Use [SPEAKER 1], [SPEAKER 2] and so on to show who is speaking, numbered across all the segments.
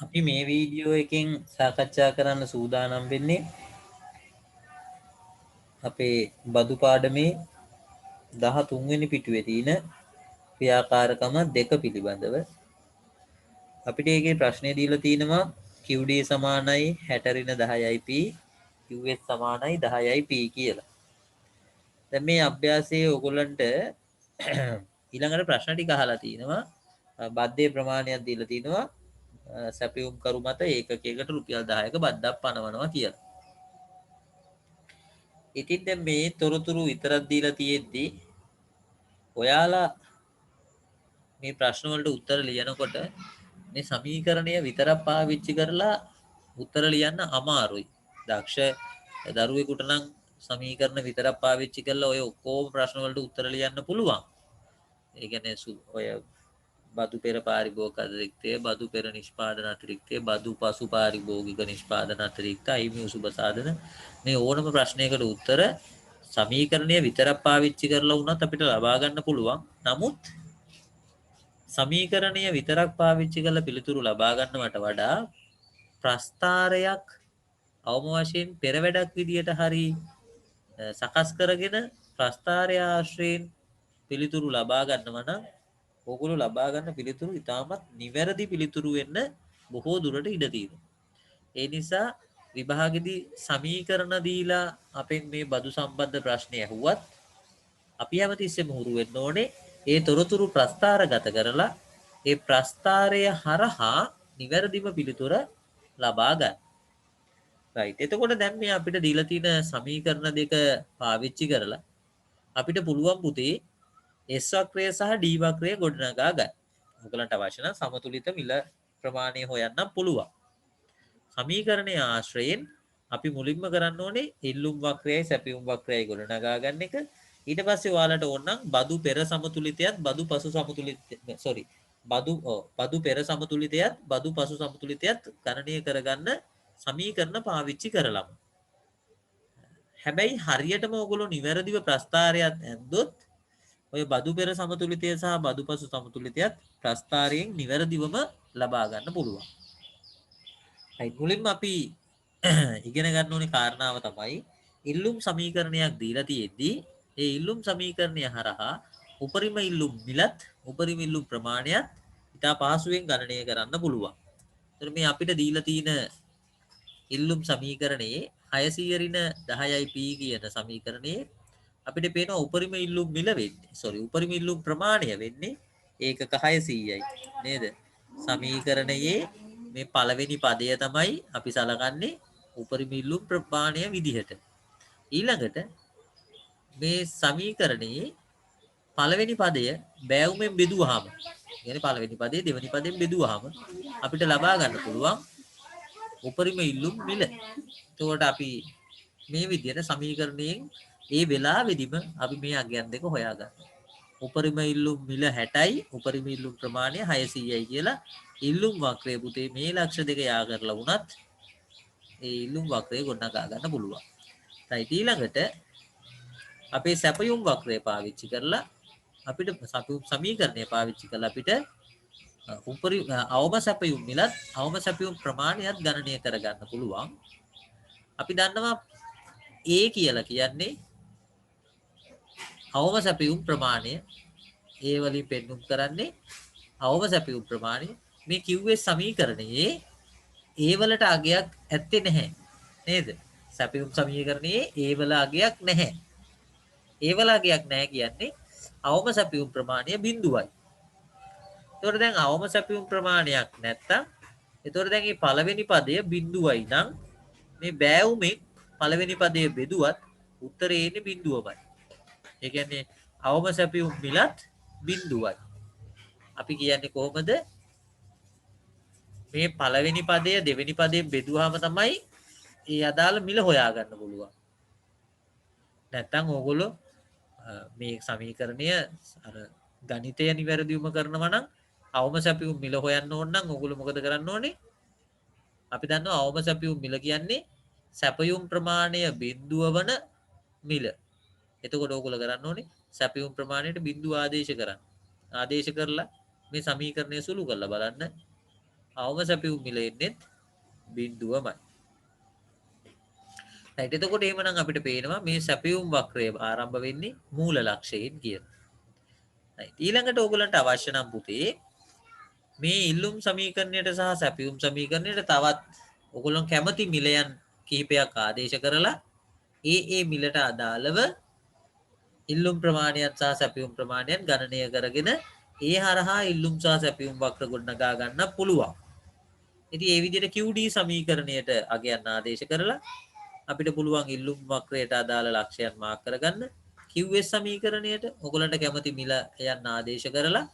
[SPEAKER 1] අපි මේ වීඩියෝ එකෙන් සාකච්ඡා කරන්න සූදානම් වෙන්නේ අපේ බදු පාඩමේ 13 වෙනි පිටුවේ තියෙන ක්‍රියාකාරකම දෙක පිළිබඳව. අපිට ඒකේ ප්‍රශ්නේ දීලා තිනවා QD සමානයි 60 ඍණ 10යි p QS සමානයි 10යි p කියලා. දැන් මේ අභ්‍යාසයේ ඕගොල්ලන්ට ඊළඟට ප්‍රශ්න ටික අහලා තිනවා. බද්ධයේ ප්‍රමාණයක් දීලා තිනවා. සැපයුම් කරු මත ඒකකයකට රුපියල් 10ක බද්දක් පනවනවා කියලා. ඉතින් දැන් මේ තොරතුරු විතරක් දීලා තියෙද්දි ඔයාලා මේ ප්‍රශ්න වලට උත්තර ලියනකොට මේ සමීකරණය විතරක් පාවිච්චි කරලා උත්තර ලියන්න අමාරුයි. දක්ෂ දරුවෙකුට නම් සමීකරණ විතරක් පාවිච්චි කරලා ඔය ඔක්කොම ප්‍රශ්න වලට උත්තර ලියන්න පුළුවන්. ඒ කියන්නේ ඔය බදු පෙර පාරිභෝගික අතිරික්තය, බදු පෙර නිෂ්පාදන අතිරික්තය, බදු පසු පාරිභෝගික නිෂ්පාදන අතිරික්ත, අයිමි උසුබ සාධන මේ ඕනම ප්‍රශ්නයකට උත්තර සමීකරණය විතරක් පාවිච්චි කරලා වුණත් අපිට ලබා ගන්න පුළුවන්. නමුත් සමීකරණය විතරක් පාවිච්චි කරලා පිළිතුරු ලබා ගන්නවට වඩා ප්‍රස්ථාරයක් අවම වශයෙන් පෙර වැඩක් විදියට හරි සකස් කරගෙන ප්‍රස්ථාරය ආශ්‍රයෙන් පිළිතුරු ලබා ගන්නවා නම් ඕගොල්ලෝ ලබා ගන්න පිළිතුරු ඉතාමත් නිවැරදි පිළිතුරු වෙන්න බොහෝ දුරට ඉඩ තියෙනවා. ඒ නිසා විභාගෙදී සමීකරණ දීලා අපෙන් මේ බදු සම්බන්ධ ප්‍රශ්න ඇහුවත් අපි හැමතිස්සෙම හුරු වෙන්න ඕනේ ඒ තොරතුරු ප්‍රස්ථාරගත කරලා ඒ ප්‍රස්ථාරය හරහා නිවැරදිම පිළිතුර ලබා ගන්න. right. එතකොට දැන් මේ අපිට දීලා තියෙන සමීකරණ දෙක පාවිච්චි කරලා අපිට පුළුවන් පුතේ S වක්‍රය සහ D වක්‍රය ගොඩනගා ගන්න. ඔයගලන්ට අවශ්‍ය නම් සමතුලිත මිල ප්‍රමාණය හොයන්න පුළුවන්. සමීකරණයේ ආශ්‍රයෙන් අපි මුලින්ම කරන්න ඕනේ ඉල්ලුම් වක්‍රයයි සැපයුම් වක්‍රයයි ගොඩනගා ගන්න එක. ඊට පස්සේ ඔයාලට ඕන නම් බදු පෙර සමතුලිතයත් බදු පසු බදු පෙර සමතුලිතයත් බදු පසු සමතුලිතයත් ගණනය කරගන්න සමීකරණ පාවිච්චි කරලම. හැබැයි හරියටම ඔයගොල්ලෝ නිවැරදිව ප්‍රස්ථාරයක් ඇද්දොත් ඔය බදු පෙර සමතුලිතය සහ බදු පසු සමතුලිතයත් ප්‍රස්ථාරයෙන් නිවැරදිවම ලබා ගන්න පුළුවන්. මුලින්ම අපි ඉගෙන ගන්න ඕනේ කාරණාව තමයි ඉල්ලුම් සමීකරණයක් දීලා තියෙද්දී ඒ ඉල්ලුම් සමීකරණය හරහා උපරිම ඉල්ලුම් මිලත් උපරිම ඉල්ලුම් ප්‍රමාණයත් ඉතා පහසුවෙන් ගණනය කරන්න පුළුවන්. එතකොට මේ අපිට දීලා තියෙන ඉල්ලුම් සමීකරණයේ 600 ඍණ 10යි p කියන සමීකරණයේ අපිට පේනවා උපරිම ඉල්ලුම් මිල වෙන්නේ උපරිම ඉල්ලුම් ප්‍රමාණය වෙන්නේ ඒකක 600යි නේද? සමීකරණයේ මේ පළවෙනි පදය තමයි අපි සලකන්නේ උපරිම ඉල්ලුම් ප්‍රමාණය විදිහට. ඊළඟට මේ සමීකරණයේ පළවෙනි පදය බෑවුමෙන් බෙදුවාම يعني පළවෙනි පදේ දෙවෙනි පදයෙන් බෙදුවාම අපිට ලබා ගන්න පුළුවන් උපරිම ඉල්ලුම් මිල. එතකොට අපි මේ විදිහට සමීකරණයෙන් ඒ වෙලාවෙදිම අපි මේ අගයන් දෙක හොයාගන්න. උපරිම ඉල්ලුම් මිල 60යි උපරිම ඉල්ලුම් ප්‍රමාණය 600යි කියලා ඉල්ලුම් වක්‍රය පුතේ මේ ලක්ෂ දෙක යා කරලා වුණත් ඒ ඉල්ලුම් වක්‍රය ගොඩනගා ගන්න පුළුවන්. right. ඊළඟට අපේ සැපයුම් වක්‍රය පාවිච්චි කරලා අපිට සමීකරණය පාවිච්චි කරලා අපිට අවම සැපයුම් මිලත් අවම සැපයුම් ප්‍රමාණයත් ගණනය කරගන්න පුළුවන්. අපි දන්නවා A කියලා කියන්නේ අවම සැපයුම් ප්‍රමාණය. ඒ වලින් පෙන්වුම් කරන්නේ අවම සැපයුම් ප්‍රමාණය. මේ QS සමීකරණයේ ඒ වලට අගයක් ඇත්තේ නැහැ නේද? සැපයුම් සමීකරණයේ ඒ වල අගයක් නැහැ. ඒ වල අගයක් නැහැ කියන්නේ අවම සැපයුම් ප්‍රමාණය බිඳුවයි. එතකොට දැන් අවම සැපයුම් ප්‍රමාණයක් නැත්තම් එතකොට දැන් මේ පළවෙනි පදය බිඳුවයි නම් මේ බෑවුමෙන් පළවෙනි පදය බෙදුවත් උත්තරේ එන්නේ බිඳුවමයි. ඒ කියන්නේ අවම සැපයුම් මිලත් බිඳුවයි. අපි කියන්නේ කොහොමද? මේ පළවෙනි පදය දෙවෙනි පදයෙන් බෙදුවාම තමයි ඒ අදාළ මිල හොයාගන්න පුළුවන්. නැත්තම් ඕගොල්ලෝ මේ සමීකරණය අර ගණිතය නිවැරදිවම කරනවා නම් අවම සැපයුම් මිල හොයන්න ඕන නම් ඕගොල්ලෝ මොකද කරන්න ඕනේ? අපි දන්නවා අවම සැපයුම් මිල කියන්නේ සැපයුම් ප්‍රමාණය බිඳුව වන මිල. එතකොට ඕගොල්ලෝ කරන්න ඕනේ සැපයුම් ප්‍රමාණයට බිඳුව ආදේශ කරන්න. ආදේශ කරලා මේ සමීකරණය සුළු කරලා බලන්න. අවම සැපියුම් මිල එන්නේ බිඳුවමයි. right එතකොට එහෙමනම් අපිට පේනවා මේ සැපියුම් වක්‍රය ආරම්භ වෙන්නේ මූල ලක්ෂයෙන් කියලා. right ඊළඟට ඕගලන්ට අවශ්‍ය නම් පුතේ මේ ඉල්ලුම් සමීකරණයට සහ සැපියුම් සමීකරණයට තවත් ඕගොල්ලෝ කැමති මිලයන් කිහිපයක් ආදේශ කරලා ඒ මිලට අදාළව ඉල්ලුම් ප්‍රමාණයන් සහ සැපියුම් ප්‍රමාණයන් ගණනය කරගෙන ඒ හරහා ඉල්ලුම් සහ සැපියුම් වක්‍ර ගොඩනගා ගන්න පුළුවන්. ඉතින් ඒ විදිහට QD සමීකරණයට අගයන් ආදේශ කරලා අපිට පුළුවන් ඉල්ලුම් වක්‍රයට අදාළ ලක්ෂයන් මාක් කරගන්න. QS සමීකරණයට ඔයගලන්ට කැමති මිල යන්න ආදේශ කරලා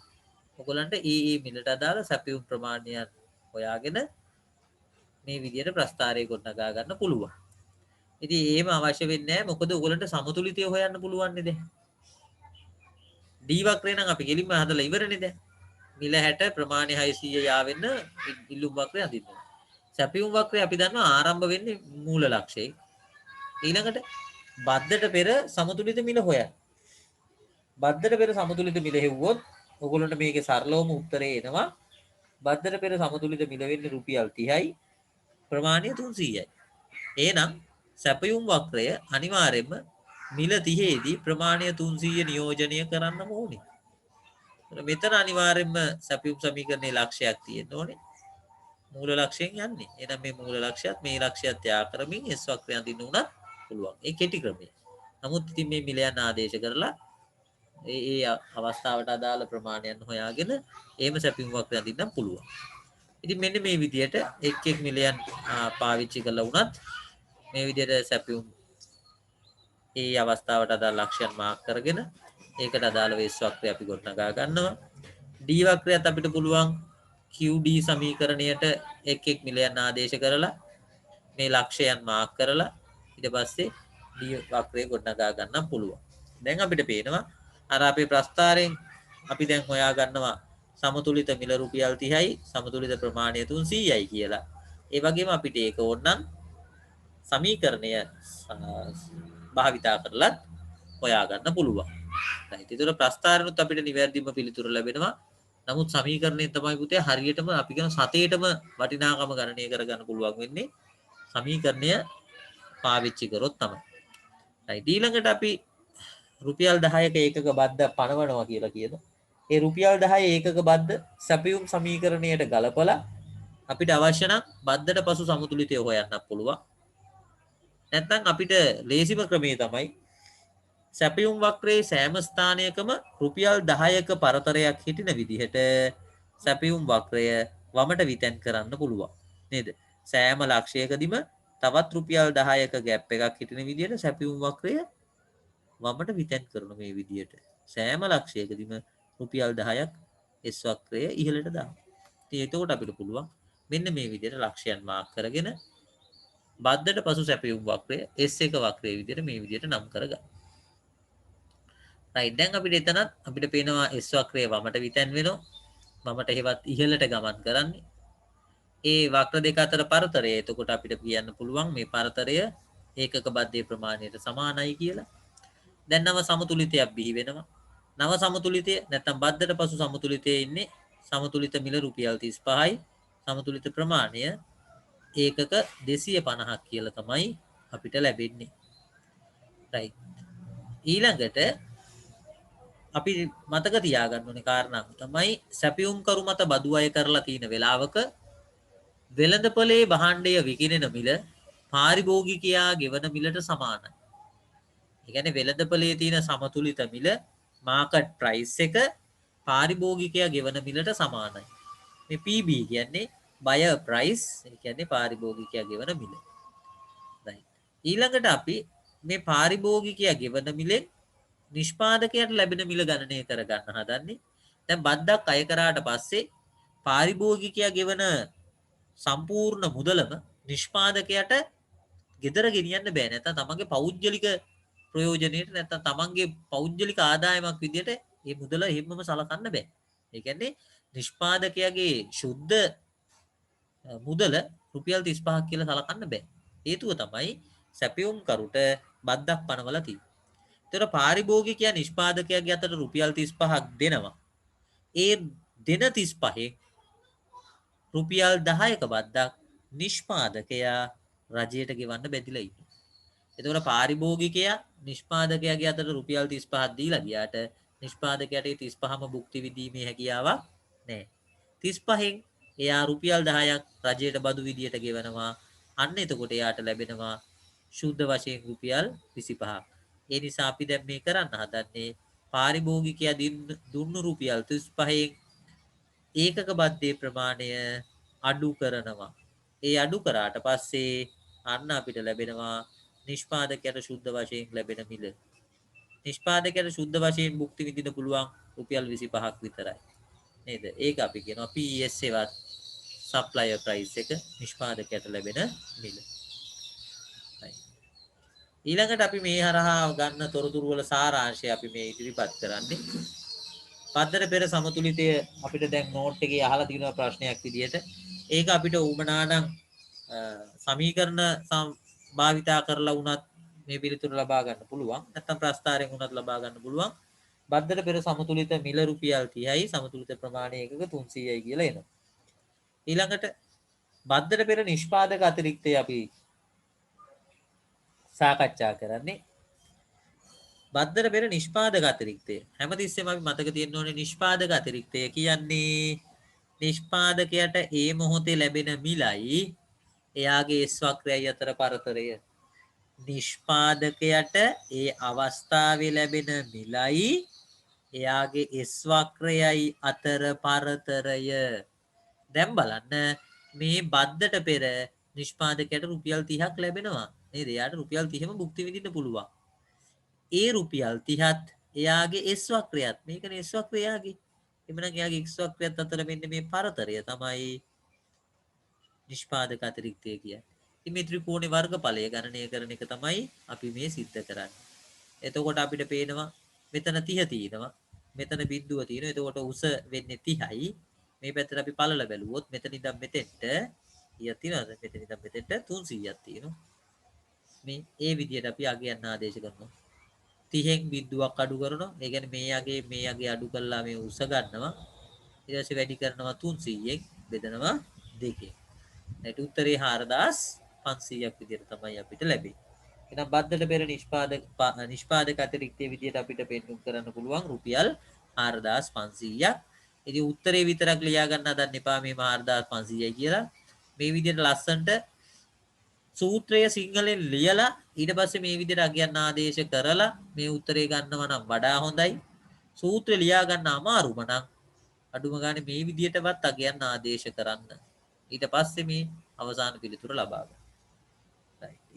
[SPEAKER 1] ඔයගලන්ට ඒ මිලට අදාළ සැපියුම් ප්‍රමාණයන් හොයාගෙන මේ විදිහට ප්‍රස්ථාරය ගොඩනගා ගන්න පුළුවන්. ඉතින් එහෙම අවශ්‍ය වෙන්නේ නැහැ. මොකද ඔයගලන්ට සමතුලිතය හොයන්න පුළුවන් නේද? D වක්‍රය නම් අපි කෙලින්ම හදලා ඉවරනේ දැන්. මිල 60 ප්‍රමාණය 600 යාවෙන්න ඉල්ලුම් වක්‍රය අඳින්න. සැපියුම් වක්‍රය අපි දන්නවා ආරම්භ වෙන්නේ මූල ලක්ෂයෙන්. ඊළඟට බද්දට පෙර සමතුලිත මිල හොයන්න. බද්දට පෙර සමතුලිත මිල හෙව්වොත් ඔයගොල්ලන්ට මේකේ සරලවම උත්තරේ එනවා. බද්දට පෙර සමතුලිත මිල වෙන්නේ රුපියල් 30යි ප්‍රමාණය 300යි. එහෙනම් සැපයුම් වක්‍රය අනිවාර්යයෙන්ම මිල 30 දී ප්‍රමාණය 300 නියෝජනය කරන්න ඕනේ. මෙතන අනිවාර්යයෙන්ම සැපයුම් සමීකරණයේ ලක්ෂයක් තියෙන්න ඕනේ. මූල ලක්ෂයෙන් යන්නේ. එහෙනම් මේ මූල ලක්ෂයත් මේ ලක්ෂයත් ත්‍යාග කරමින් S වක්‍රය අඳින්න උනත් පුළුවන්. ඒ කෙටි ක්‍රමය. නමුත් ඉතින් මේ මිලයන් ආදේශ කරලා ඒ අවස්ථාවට අදාළ ප්‍රමාණයන් හොයාගෙන එහෙම සැපයුම් වක්‍රය අඳින්න පුළුවන්. ඉතින් මෙන්න මේ විදිහට එක් මිලයන් පාවිච්චි කළා වුණත් මේ විදිහට සැපියුම් ඒ අවස්ථාවට අදාළ ලක්ෂයන් මාක් කරගෙන ඒකට අදාළ වේස් වක්‍රය අපි ගොඩනගා ගන්නවා. D වක්‍රයත් අපිට පුළුවන් QD සමීකරණයට එක් මිලයන් ආදේශ කරලා මේ ලක්ෂයන් මාක් කරලා ඊට පස්සේ D වක්‍රය ගොඩනගා ගන්න පුළුවන්. දැන් අපිට පේනවා අර අපේ ප්‍රස්ථාරයෙන් අපි දැන් හොයා ගන්නවා සමතුලිත මිල රුපියල් 30යි සමතුලිත ප්‍රමාණය 300යි කියලා. ඒ වගේම අපිට ඒක ඕනනම් සමීකරණය භාවිතා කරලත් හොයා ගන්න පුළුවන්. right ඒතර ප්‍රස්ථාරනුත් අපිට නිවැරදිම පිළිතුර ලැබෙනවා. නමුත් සමීකරණයෙන් තමයි පුතේ හරියටම අපි කියන සතේටම වටිනාකම ගණනය කරගන්න පුළුවන් වෙන්නේ සමීකරණය පාවිච්චි කරොත් තමයි. right ඊළඟට අපි රුපියල් 10ක ඒකක බද්ද පනවනවා කියලා කියනවා. ඒ රුපියල් 10 ඒකක බද්ද සැපියුම් සමීකරණයට ගලපලා අපිට අවශ්‍ය නම් බද්දට පසු සමතුලිතය හොයන්න පුළුවන්. නැත්නම් අපිට ලේසිම ක්‍රමය තමයි සැපියුම් වක්‍රයේ සෑම ස්ථානයකම රුපියල් 10ක පරතරයක් හිටින විදිහට සැපියුම් වක්‍රය වමට විතැන් කරන්න පුළුවන්. නේද? සෑම ලක්ෂයකදීම තවත් රුපියල් 10ක ગેප් එකක් හිටින විදිහට සැපියුම් වක්‍රය වමට විතැන් කරන මේ විදිහට සෑම ලක්ෂයකදීම රුපියල් 10ක් S වක්‍රය ඉහළට දාන්න. ඉතින් එතකොට අපිට පුළුවන් මෙන්න මේ විදිහට ලක්ෂයන් මාක් කරගෙන බද්දට පසු සැපියුම් වක්‍රය S1 වක්‍රයේ විදිහට මේ විදිහට නම් කරගන්න. right දැන් අපිට එතනත් අපිට පේනවා S වක්‍රය වමට විතැන් වෙනවා. වමට හේවත් ඉහළට ගමන් කරන්නේ. ඒ වක්‍ර දෙක අතර පරතරය එතකොට අපිට කියන්න පුළුවන් මේ පරතරය ඒකක බද්ධයේ ප්‍රමාණයට සමානයි කියලා. දැන් නව සමතුලිතයක් බිහි වෙනවා. නව සමතුලිතය නැත්නම් බද්දට පසු සමතුලිතයේ ඉන්නේ සමතුලිත මිල රුපියල් 35යි. සමතුලිත ප්‍රමාණය ඒකක 250ක් කියලා තමයි අපිට ලැබෙන්නේ. right ඊළඟට අපි මතක තියාගන්න ඕනේ කාරණාව තමයි සැපියුම් කරු මත බදු අය කරලා තියෙන වෙලාවක වෙළඳපොලේ භාණ්ඩය විකිණෙන මිල පාරිභෝගිකයා ගෙවන මිලට සමානයි. ඒ කියන්නේ වෙළඳපොලේ තියෙන සමතුලිත මිල මාකට් ප්‍රයිස් එක පාරිභෝගිකයා ගෙවන මිලට සමානයි. මේ PB කියන්නේ buyer price ඒ කියන්නේ පාරිභෝගිකයා ගෙවන මිල. right ඊළඟට අපි මේ පාරිභෝගිකයා ගෙවන මිලෙන් නිෂ්පාදකයාට ලැබෙන මිල ගණනය කර ගන්න හදන්නේ. දැන් බද්දක් අය කරාට පස්සේ පාරිභෝගිකයා ගෙවන සම්පූර්ණ මුදලම නිෂ්පාදකයාට ගෙදර ගෙනියන්න බෑ. නැත්නම් තමන්ගේ පෞද්ගලික ප්‍රයෝජනෙට නැත්නම් තමන්ගේ පෞද්ගලික ආදායමක් විදියට මේ මුදල එහෙමම සලකන්න බෑ. ඒ කියන්නේ නිෂ්පාදකයාගේ සුද්ධ මුදල රුපියල් 35ක් කියලා සලකන්න බෑ. හේතුව තමයි සැපියුම් කරුට බද්දක් පනවලා තියෙන්නේ. ඒතර පාරිභෝගිකයා නිෂ්පාදකයාගේ අතට රුපියල් 35ක් දෙනවා. ඒ දෙන 35 රුපියල් 10ක බද්දක් නිෂ්පාදකයා රජයට ගෙවන්න බැඳිලා ඉන්නවා. එතකොට පාරිභෝගිකයා නිෂ්පාදකයාගේ අතට රුපියල් 35ක් දීලා ගියාට නිෂ්පාදකයාට ඒ 35ම භුක්ති විඳීමේ හැකියාවක් නැහැ. 35න් එයා රුපියල් 10ක් රජයට බදු විදියට ගෙවනවා. අන්න එතකොට එයාට ලැබෙනවා ශුද්ධ වශයෙන් රුපියල් 25ක්. ඒ නිසා අපි දැන් මේ කරන්න හදන්නේ පාරිභෝගිකයා දුන්නු රුපියල් 35න් ඒකක බද්දේ ප්‍රමාණය අඩු කරනවා. ඒ අඩු කරාට පස්සේ අන්න අපිට ලැබෙනවා නිෂ්පාදකයට ශුද්ධ වශයෙන් ලැබෙන මිල. නිෂ්පාදකයට ශුද්ධ වශයෙන් භුක්ති විඳින්න පුළුවන් රුපියල් 25ක් විතරයි. නේද? ඒක අපි කියනවා PES එකත් සප්ලයර් ප්‍රයිස් එක නිෂ්පාදකයට ලැබෙන මිල. ඊළඟට අපි මේ හරහා ගන්න තොරතුරු වල සාරාංශය අපි මේ ඉදිරිපත් කරන්නේ. පද්දර පෙර සමතුලිතය අපිට දැන් නෝට් එකේ අහලා තියෙන ප්‍රශ්නයක් විදිහට ඒක අපිට උමනා නම් සමීකරණ භාවිතා කරලා වුණත් මේ පිළිතුර ලබා ගන්න පුළුවන්. නැත්නම් ප්‍රස්තාරයෙන් වුණත් ලබා ගන්න පුළුවන්. බද්දර පෙර සමතුලිත මිල රුපියල් 30යි සමතුලිත ප්‍රමාණය එකක 300යි කියලා එනවා. ඊළඟට බද්දර පෙර නිෂ්පාදක අතිරික්තය අපි සාකච්ඡා කරන්නේ. බද්දර පෙර නිෂ්පාදක අතිරික්තය හැමතිස්සෙම අපි මතක තියෙන්න ඕනේ නිෂ්පාදක අතිරික්තය කියන්නේ නිෂ්පාදකයට ඒ මොහොතේ ලැබෙන මිලයි එයාගේ S වක්‍රයයි අතර පරතරය. නිෂ්පාදකයට ඒ අවස්ථාවේ ලැබෙන මිලයි එයාගේ S වක්‍රයයි අතර පරතරය. දැන් බලන්න මේ බද්දට පෙර නිෂ්පාදකයට රුපියල් 30ක් ලැබෙනවා. නේද? එයාට රුපියල් 30ම භුක්ති විඳින්න පුළුවන්. ඒ රුපියල් 30ත් එයාගේ S වක්‍රයත් මේකනේ S වක්‍රය එයාගේ. එමනම් එයාගේ X වක්‍රයත් අතර මෙන්න මේ පරතරය තමයි නිෂ්පාදක අතිරික්තය කියන්නේ. ඉතින් මේ ත්‍රිකෝණේ වර්ගඵලය ගණනය කරන එක තමයි අපි මේ සිද්ධ කරන්නේ. එතකොට අපිට පේනවා මෙතන 30 තියෙනවා. මෙතන බිඳුව තියෙනවා. එතකොට උස වෙන්නේ 30යි. මේ පැත්තට අපි පළල බැලුවොත් මෙතන ඉඳන් මෙතෙන්ට ඊය තියෙනවද? මෙතන ඉඳන් මෙතෙන්ට 300ක් තියෙනවා. මේ ඒ විදිහට අපි අගයන් ආදේශ කරනවා. 30න් බිඳුවක් අඩු කරනවා. ඒ කියන්නේ මේ යගේ අඩු කළා මේ උස ගන්නවා. ඊට පස්සේ වැඩි කරනවා 300න් බෙදනවා 2කින්. ඒට උත්තරේ 4500ක් විදිහට තමයි අපිට ලැබෙන්නේ. එහෙනම් බද්දට පෙර නිෂ්පාදක අතිරික්තයේ විදිහට අපිට පෙන්වන්න කරන්න පුළුවන් රුපියල් 4500ක්. ඉතින් උත්තරේ විතරක් ලියා ගන්න හදන්න එපා මේ 4500යි කියලා. මේ විදිහට ලස්සන්ට සූත්‍රය සිංහලෙන් ලියලා ඊට පස්සේ මේ විදිහට අගයන් ආදේශ කරලා මේ උත්තරේ ගන්නවා නම් වඩා හොඳයි. සූත්‍රය ලියා ගන්න අමාරුම නම් අඩුම ගානේ මේ විදිහටවත් අගයන් ආදේශ කරන්න. ඊට පස්සේ මේ අවසාන පිළිතුර ලබා ගන්න.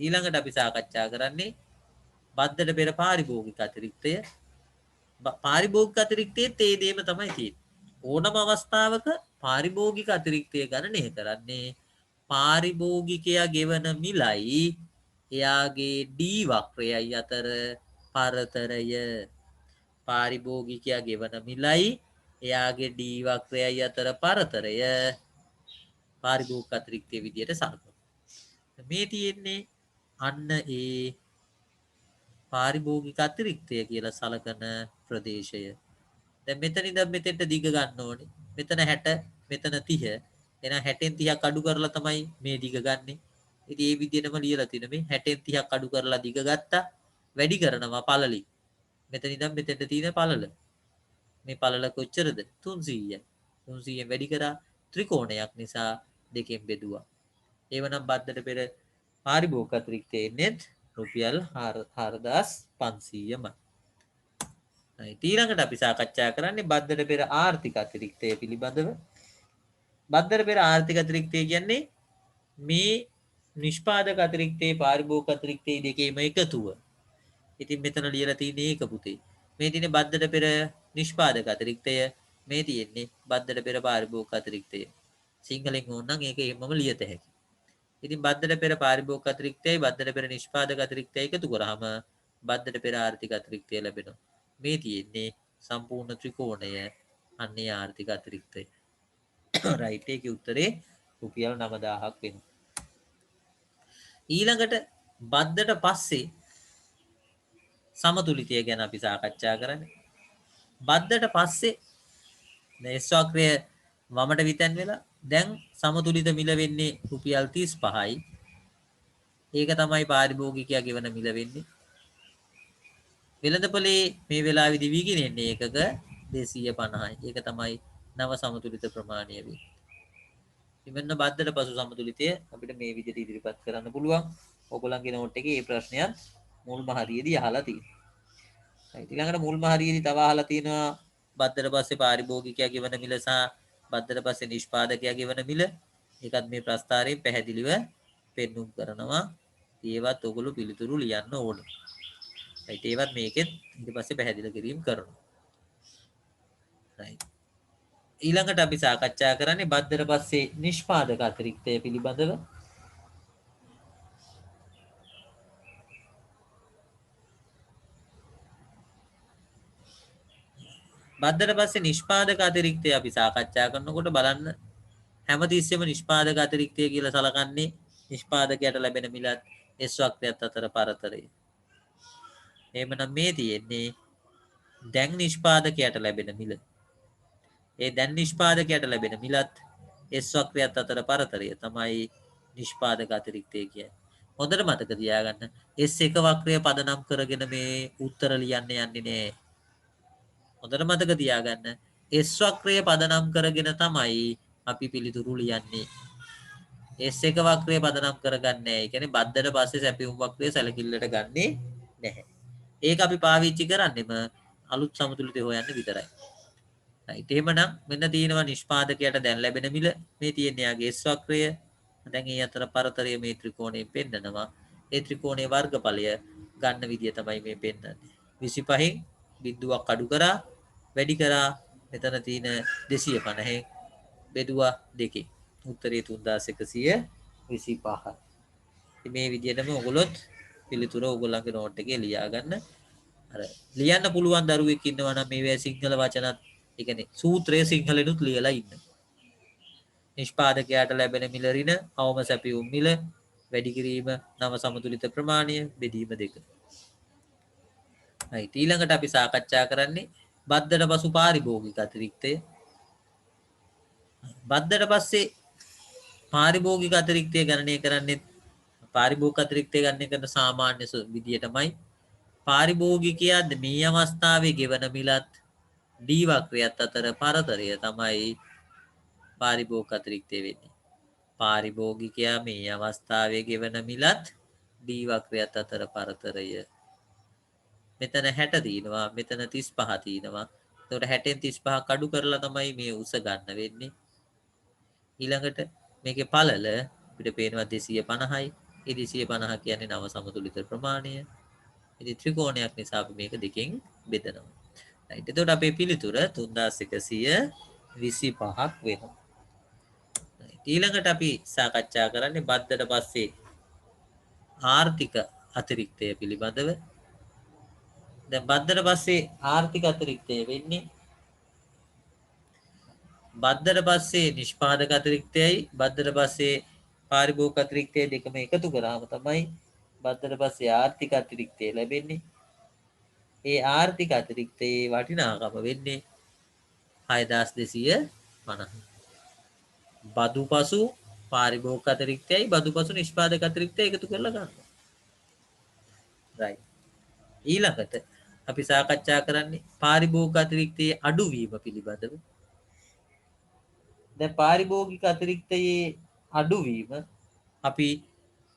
[SPEAKER 1] ඊළඟට අපි සාකච්ඡා කරන්නේ බද්දට පෙර පාරිභෝගික අතිරික්තය. පාරිභෝගික අතිරික්තයේ තේ දේම තමයි තියෙන්නේ. ඕනම අවස්ථාවක පාරිභෝගික අතිරික්තය ගණනය කරන්නේ පාරිභෝගිකයා ගෙවන මිලයි එයාගේ D වක්‍රයයි අතර පරතරය. පාරිභෝගිකයා ගෙවන මිලයි එයාගේ D වක්‍රයයි අතර පරතරය පාරිභෝගික අතිරික්තයේ විදියට සලකනවා. මේ තියෙන්නේ අන්න ඒ පාරිභෝගික අතිරික්තය කියලා සලකන ප්‍රදේශය. දැන් මෙතන ඉඳන් මෙතෙන්ට දිග ගන්න ඕනේ. මෙතන 60, මෙතන 30. එහෙනම් 60න් 30ක් අඩු කරලා තමයි මේ දිග ගන්නෙ. ඉතින් මේ විදිහටම ලියලා තින මේ 60න් 30ක් අඩු කරලා දිග ගත්තා. වැඩි කරනවා පළලි. මෙතන ඉඳන් මෙතෙන්ට තියෙන පළල. මේ පළල කොච්චරද? 300යි. 300ෙන් වැඩි කරා ත්‍රිකෝණයක් නිසා දෙකෙන් බෙදුවා. ඒවනම් බද්දට පෙර පාරිභෝගික අතිරික්තය එන්නේ රුපියල් 4500යි. ඊළඟට අපි සාකච්ඡා කරන්නේ බද්දට පෙර ආර්ථික අතිරික්තය පිළිබඳව. බද්දට පෙර ආර්ථික අතිරික්තය කියන්නේ මේ නිෂ්පාදක අතිරික්තයේ පාරිභෝගික අතිරික්තයේ දෙකේම එකතුව. ඉතින් මෙතන ලියලා තියෙන්නේ ඒක පුතේ. මේ තියෙන්නේ බද්දට පෙර නිෂ්පාදක අතිරික්තය. මේ තියෙන්නේ බද්දට පෙර පාරිභෝගික අතිරික්තය. සිංහලෙන් ඕනනම් ඒක එහෙමම ලියත හැකියි. ඉතින් බද්දට පෙර පාරිභෝගික අතිරික්තයයි බද්දට පෙර නිෂ්පාදක අතිරික්තයයි එකතු කරාම බද්දට පෙර ආර්ථික අතිරික්තය ලැබෙනවා. මේ තියෙන්නේ සම්පූර්ණ ත්‍රිකෝණය අන්නේ ආර්ථික අතිරික්තය. රයිට් ඒකේ උත්තරේ රුපියල් 9000ක් වෙනවා. ඊළඟට බද්දට පස්සේ සමතුලිතය ගැන අපි සාකච්ඡා කරන්නේ. බද්දට පස්සේ S වක්‍රය වමට විතැන් වෙලා දැන් සමතුලිත මිල වෙන්නේ රුපියල් 35යි. ඒක තමයි පාරිභෝගිකයා ගෙවන මිල වෙන්නේ. වෙළඳපොලේ මේ වෙලාවේදී වීගෙන එන්නේ ඒකක 250යි. ඒක තමයි නව සමතුලිත ප්‍රමාණය වෙන්නේ. ඉතින් බද්දට පසු සමතුලිතය අපිට මේ විදිහට ඉදිරිපත් කරන්න පුළුවන්. ඔයගොල්ලන්ගේ නෝට් එකේ මේ ප්‍රශ්නයත් මුල්ම හරියේදී අහලා තියෙනවා. ඊළඟට මුල්ම හරියේදී තව අහලා තියෙනවා බද්දට පස්සේ පාරිභෝගිකයා ගෙවන මිල සහ බද්දට පස්සේ නිෂ්පාදකයා ගෙවන මිල. ඒකත් මේ ප්‍රස්තාරයෙන් පැහැදිලිව පෙන්눔 කරනවා. ඒවත් ඔයගොල්ලෝ පිළිතුරු ලියන්න ඕන. ඒවත් මේකෙත් ඊට පස්සේ පැහැදිලි කිරීම කරනවා. right. ඊළඟට අපි සාකච්ඡා කරන්නේ බද්දට පස්සේ නිෂ්පාදක අතිරික්තය පිළිබඳව. බද්දට පස්සේ නිෂ්පාදක අතිරික්තය අපි සාකච්ඡා කරනකොට බලන්න හැමතිස්සෙම නිෂ්පාදක අතිරික්තය කියලා සලකන්නේ නිෂ්පාදකයට ලැබෙන මිලත් S වක්‍රයත් අතර පරතරය. එහෙමනම් මේ තියෙන්නේ දැන් නිෂ්පාදකයට ලැබෙන මිල. ඒ දැන් නිෂ්පාදකයට ලැබෙන මිලත් S වක්‍රයත් අතර පරතරය තමයි නිෂ්පාදක අතිරික්තය කියන්නේ. හොඳට මතක තියාගන්න S1 වක්‍රය පදනම් කරගෙන මේ උත්තර ලියන්න යන්නේ නෑ. හොඳට මතක තියාගන්න S වක්‍රය පදනම් කරගෙන තමයි අපි පිළිතුරු ලියන්නේ. S1 වක්‍රය පදනම් කරගන්නේ නැහැ. ඒ කියන්නේ බද්දට පස්සේ සැපියුම් වක්‍රය සැලකිල්ලට ගන්නෙ නැහැ. ඒක අපි පාවිච්චි කරන්නේම අලුත් සමතුලිතය හොයන්න විතරයි. right. එහෙමනම් මෙන්න තියෙනවා නිෂ්පාදකයට දැන් ලැබෙන මිල. මේ තියෙන්නේ යාගේ S වක්‍රය. දැන් ඒ අතර පරතරය මේ ත්‍රිකෝණයෙන් පෙන්නනවා. ඒ ත්‍රිකෝණයේ වර්ගඵලය ගන්න විදිය තමයි මේ පෙන්නන්නේ. 25න් බිඳුවක් අඩු කරා වැඩි කරා මෙතන තියෙන 250න් බෙදුවා 2කින්. උත්තරේ 3125. ඉතින් මේ විදිහටම ඔයගොල්ලොත් පිළිතුර ඔයගොල්ලන්ගේ නෝට් එකේ ලියා ගන්න. අර ලියන්න පුළුවන් දරුවෙක් ඉන්නවා නම් මේවැ සිංහල වචනත් ඒ කියන්නේ සූත්‍රය සිංහලෙනුත් ලියලා ඉන්න. නිෂ්පාදකයාට ලැබෙන මිල ඍණ අවම සැපියුම් මිල වැඩි කිරීම නව සමතුලිත ප්‍රමාණය බෙදීම 2. right. ඊළඟට අපි සාකච්ඡා කරන්නේ බද්දට පසු පාරිභෝගික අතිරික්තය. බද්දට පස්සේ පාරිභෝගික අතිරික්තය ගණනය කරන්නේ පාරිභෝගික අතිරික්තය ගණනය කරන සාමාන්‍ය විදියටමයි. පාරිභෝගිකයා මේ අවස්ථාවේ ගෙවන මිලත් D වක්‍රයත් අතර පරතරය තමයි පාරිභෝගික අතිරික්තය වෙන්නේ. පාරිභෝගිකයා මේ අවස්ථාවේ ගෙවන මිලත් D වක්‍රයත් අතර පරතරය. මෙතන 60 තියෙනවා, මෙතන 35 තියෙනවා. එතකොට 60න් 35 අඩු කරලා තමයි මේ උස ගන්න වෙන්නේ. ඊළඟට මේකේ පළල අපිට පේනවා 250යි. ඒ 250 කියන්නේ නව සමතුලිත ප්‍රමාණය. ඉතින් ත්‍රිකෝණයක් නිසා අපි මේක දෙකෙන් බෙදනවා. right. එතකොට අපේ පිළිතුර 3125ක් වෙනවා. ඊළඟට අපි සාකච්ඡා කරන්නේ බද්දට පස්සේ ආර්ථික අතිරික්තය පිළිබඳව. දැන් බද්දට පස්සේ ආර්ථික අතිරික්තය වෙන්නේ බද්දට පස්සේ නිෂ්පාදක අතිරික්තයයි බද්දට පස්සේ පාරිභෝගික අතිරික්තය දෙකම එකතු කරාම තමයි බද්දට පස්සේ ආර්ථික අතිරික්තය ලැබෙන්නේ. ඒ ආර්ථික අතිරික්තයේ වටිනාකම වෙන්නේ 6250. බදු පසු පාරිභෝගික අතිරික්තයයි බදු පසු නිෂ්පාදක අතිරික්තය එකතු කරලා ගන්නවා. right. ඊළඟට අපි සාකච්ඡා කරන්නේ පාරිභෝගික අතිරික්තයේ අඩුවීම පිළිබඳව. දැන් පාරිභෝගික අතිරික්තයේ අඩුවීම අපි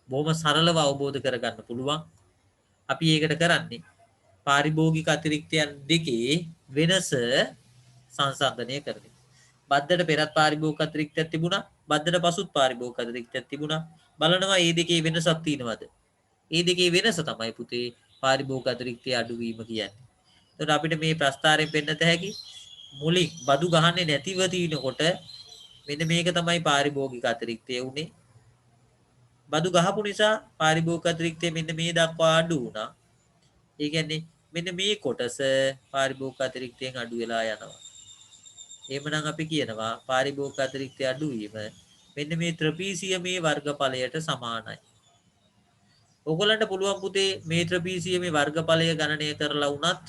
[SPEAKER 1] බොහොම සරලව අවබෝධ කරගන්න පුළුවන්. අපි ඒකට කරන්නේ පාරිභෝගික අතිරික්තයන් දෙකේ වෙනස සංසන්දනය කරන එක. බද්දට පෙරත් පාරිභෝගික අතිරික්තයක් තිබුණා, බද්දට පසුත් පාරිභෝගික අතිරික්තයක් තිබුණා. බලනවා මේ දෙකේ වෙනසක් තියෙනවද? මේ දෙකේ වෙනස තමයි පුතේ පාරිභෝගික අතිරික්තයේ අඩුවීම කියන්නේ. එතකොට අපිට මේ ප්‍රස්තාරයෙන් පෙන්නත හැකි මුලින් බදු ගහන්නේ නැතිව තිනකොට මෙන්න මේක තමයි පාරිභෝගික අතිරික්තය උනේ. බදු ගහපු නිසා පාරිභෝගික අතිරික්තය මෙන්න මේ දක්වා අඩු වුණා. ඒ කියන්නේ මෙන්න මේ කොටස පාරිභෝගික අතිරික්තයෙන් අඩු වෙලා යනවා. එහෙමනම් අපි කියනවා පාරිභෝගික අතිරික්තය අඩු වීම මෙන්න මේ ත්‍රිපීසියමේ වර්ගඵලයට සමානයි. ඔයගොල්ලන්ට පුළුවන් පුතේ මේ ත්‍රිපීසියමේ වර්ගඵලය ගණනය කරලා වුණත්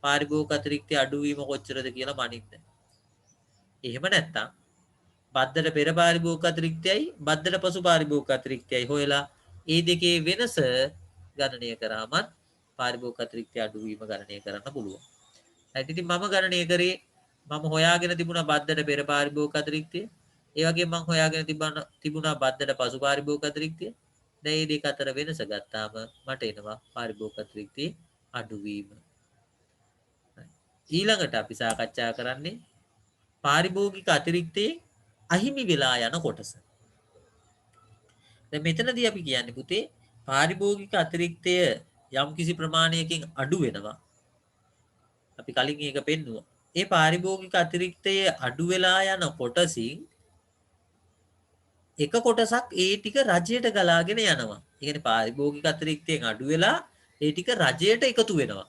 [SPEAKER 1] පාරිභෝගික අතිරික්තය අඩු වීම කොච්චරද කියලා මනින්න. එහෙම නැත්නම් බද්දට පෙර පාරිභෝගික අතිරික්තයයි බද්දට පසු පාරිභෝගික අතිරික්තයයි හොයලා ඒ දෙකේ වෙනස ගණනය කරාමත් පාරිභෝගික අතිරික්තය අඩුවීම ගණනය කරන්න පුළුවන්. හරි ඉතින් මම ගණනය කරේ මම හොයාගෙන තිබුණා බද්දට පෙර පාරිභෝගික අතිරික්තය. ඒ වගේම මම හොයාගෙන තිබුණා බද්දට පසු පාරිභෝගික අතිරික්තය. දැන් මේ දෙක අතර වෙනස ගත්තාම මට එනවා පාරිභෝගික අතිරික්තයේ අඩුවීම. ඊළඟට අපි සාකච්ඡා කරන්නේ පාරිභෝගික අතිරික්තයේ අහිමි වෙලා යන කොටස. දැන් මෙතනදී අපි කියන්නේ පුතේ පාරිභෝගික අතිරික්තය යම් කිසි ප්‍රමාණයකින් අඩු වෙනවා. අපි කලින් ඒක පෙන්නුවා. ඒ පාරිභෝගික අතිරික්තය අඩු වෙලා යන කොටසින් එක කොටසක් ඒ ටික රජයට ගලාගෙන යනවා. ඒ කියන්නේ පාරිභෝගික අතිරික්තයෙන් අඩු වෙලා ඒ ටික රජයට එකතු වෙනවා.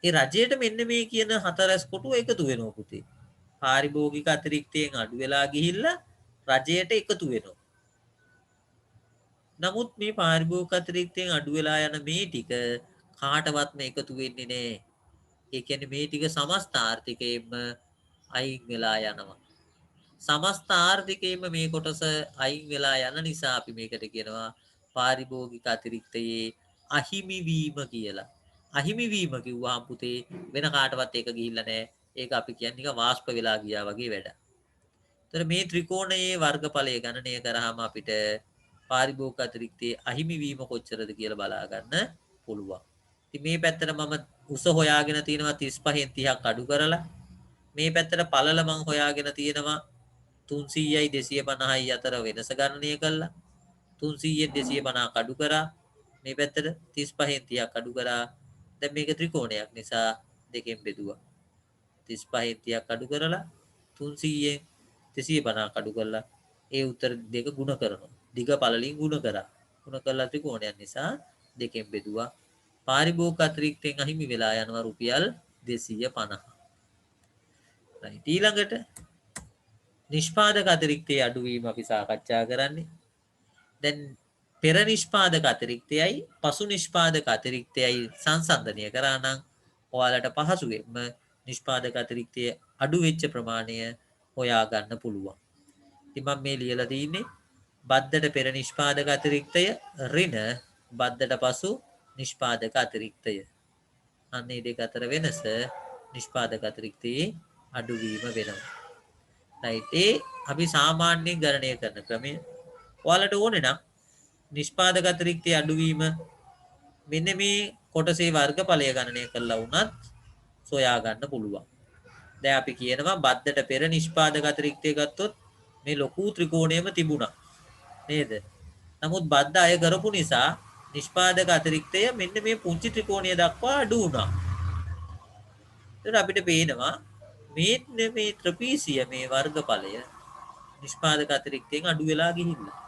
[SPEAKER 1] ඒ රජයට මෙන්න මේ කියන හතරස් කොටුව එකතු වෙනවා පුතේ. පාරිභෝගික අතිරික්තයෙන් අඩු වෙලා ගිහිල්ලා රජයට එකතු වෙනවා. නමුත් මේ පාරිභෝගික අතිරික්තයෙන් අඩු වෙලා යන මේ ටික කාටවත්ම එකතු වෙන්නේ නැහැ. ඒ කියන්නේ මේ ටික සමස්ත ආර්ථිකයෙන්ම අයින් වෙලා යනවා. සමස්ත ආර්ථිකයෙන්ම මේ කොටස අයින් වෙලා යන නිසා අපි මේකට කියනවා පාරිභෝගික අතිරික්තයේ අහිමි වීම කියලා. අහිමි වීම කිව්වහම පුතේ වෙන කාටවත් ඒක ගිහිල්ලා නැහැ. ඒක අපි කියන්නේ නිකන් වාෂ්ප වෙලා ගියා වගේ වැඩ. ඒතර මේ ත්‍රිකෝණයේ වර්ගඵලය ගණනය කරාම අපිට පාරිභෝගික අතිරික්තයේ අහිමි වීම කොච්චරද කියලා බලා ගන්න පුළුවන්. ඉතින් මේ පැත්තට මම උස හොයාගෙන තියෙනවා 35න් 30ක් අඩු කරලා. මේ පැත්තට පළල මම හොයාගෙන තියෙනවා 300යි 250යි අතර වෙනස ගණනය කළා. 300ෙන් 250ක් අඩු කරා. මේ පැත්තට 35න් 30ක් අඩු කරා. දැන් මේක ත්‍රිකෝණයක් නිසා දෙකෙන් බෙදුවා. 35න් 30ක් අඩු කරලා 300ෙන් 250ක් අඩු කරලා ඒ උත්තර දෙක ගුණ කරනවා. දිග පළලින් ගුණ කරා. ගුණ කළා ත්‍රිකෝණයක් නිසා දෙකෙන් බෙදුවා. පාරිභෝගික අතිරික්තයෙන් අහිමි වෙලා යනවා රුපියල් 250. right ඊළඟට නිෂ්පාදක අතිරික්තයේ අඩුවීම අපි සාකච්ඡා කරන්නේ. දැන් පෙර නිෂ්පාදක අතිරික්තයයි පසු නිෂ්පාදක අතිරික්තයයි සංසන්දනය කරා නම් ඔයාලට පහසුවෙන්ම නිෂ්පාදක අතිරික්තයේ අඩු වෙච්ච ප්‍රමාණය හොයා ගන්න පුළුවන්. ඉතින් මම මේ ලියලා තින්නේ බද්දට පෙර නිෂ්පාදක අතිරික්තය ඍණ බද්දට පසු නිෂ්පාදක අතිරික්තය. අන්නේ දෙක අතර වෙනස නිෂ්පාදක අතිරික්තයේ අඩුවීම වෙනවා. right ඒ අපි සාමාන්‍යයෙන් ගණනය කරන ක්‍රමය. ඔයාලට ඕනේ නම් නිෂ්පාදක අතිරික්තයේ අඩුවීම මෙන්න මේ කොටසේ වර්ගඵලය ගණනය කරලා වුණත් සොයා ගන්න පුළුවන්. දැන් අපි කියනවා බද්දට පෙර නිෂ්පාදක අතිරික්තය ගත්තොත් මේ ලොකු ත්‍රිකෝණයම තිබුණා. නේද? නමුත් බද්ද අය කරපු නිසා නිෂ්පාදක අතිරික්තය මෙන්න මේ පුංචි ත්‍රිකෝණය දක්වා අඩු වුණා. ඒත් අපිට පේනවා මේ ත්‍රිපීසිය මේ වර්ගඵලය නිෂ්පාදක අතිරික්තයෙන් අඩු වෙලා ගිහිල්ලා.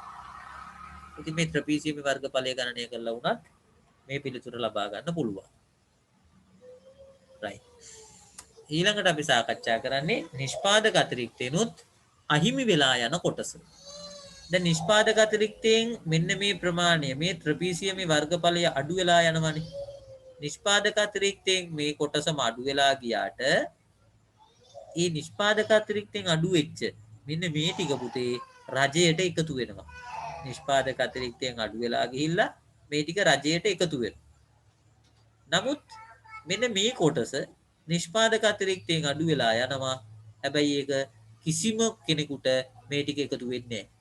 [SPEAKER 1] ඉතින් මේ ත්‍රිපීසිය මේ වර්ගඵලය ගණනය කරලා වුණත් මේ පිළිතුර ලබා ගන්න පුළුවන්. right ඊළඟට අපි සාකච්ඡා කරන්නේ නිෂ්පාදක අතිරික්තේනොත් අහිමි වෙලා යන කොටස. දැන් නිෂ්පාදක අතිරික්තයෙන් මෙන්න මේ ප්‍රමාණය මේ ත්‍රිපීසිය මේ වර්ගඵලය අඩු වෙලා යනවනේ. නිෂ්පාදක අතිරික්තයෙන් මේ කොටසම අඩු වෙලා ගියාට ඒ නිෂ්පාදක අතිරික්තයෙන් අඩු වෙච්ච මෙන්න මේ ටික පුතේ රජයට එකතු වෙනවා. නිෂ්පාදක අතිරික්තයෙන් අඩු වෙලා ගිහිල්ලා මේ ටික රජයට එකතු වෙනවා. නමුත් මෙන්න මේ කොටස නිෂ්පාදක අතිරික්තයෙන් අඩු වෙලා යනවා. හැබැයි ඒක කිසිම කෙනෙකුට මේ ටික එකතු වෙන්නේ නැහැ.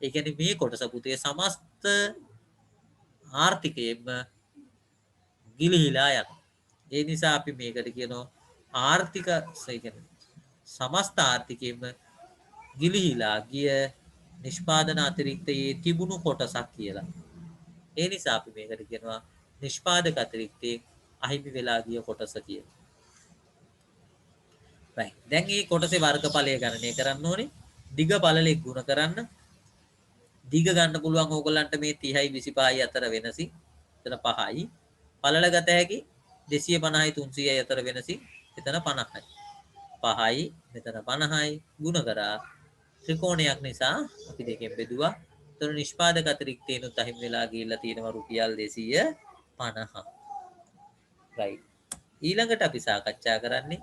[SPEAKER 1] ඒ කියන්නේ මේ කොටස පුතේ සමස්ත ආර්ථිකයෙන්ම ගිලිහිලා යනවා. ඒ නිසා අපි මේකට කියනවා ආර්ථික සමස්ත ආර්ථිකයෙන්ම ගිලිහිලා ගිය නිෂ්පාදන අතිරික්තයේ තිබුණු කොටසක් කියලා. ඒ නිසා අපි මේකට කියනවා නිෂ්පාදක අතිරික්තයේ අහිමි වෙලා ගිය කොටස කියලා. right දැන් මේ කොටසේ වර්ගඵලය ගණනය කරන්න ඕනේ. දිග පළලෙක් ගුණ කරන්න. දිග ගන්න පුළුවන් ඕගොල්ලන්ට මේ 30යි 25යි අතර වෙනසින්. එතන 5යි. පළල ගත හැකි 250යි 300යි අතර වෙනසින්. එතන 50යි. 5යි මෙතන 50යි ගුණ කරා ත්‍රිකෝණයක් නිසා අපි දෙකෙන් බෙදුවා. එතන නිෂ්පාදක අතිරික්තේනොත් අහිමි වෙලා ගිහිල්ලා තියෙනවා රුපියල් 250. right ඊළඟට අපි සාකච්ඡා කරන්නේ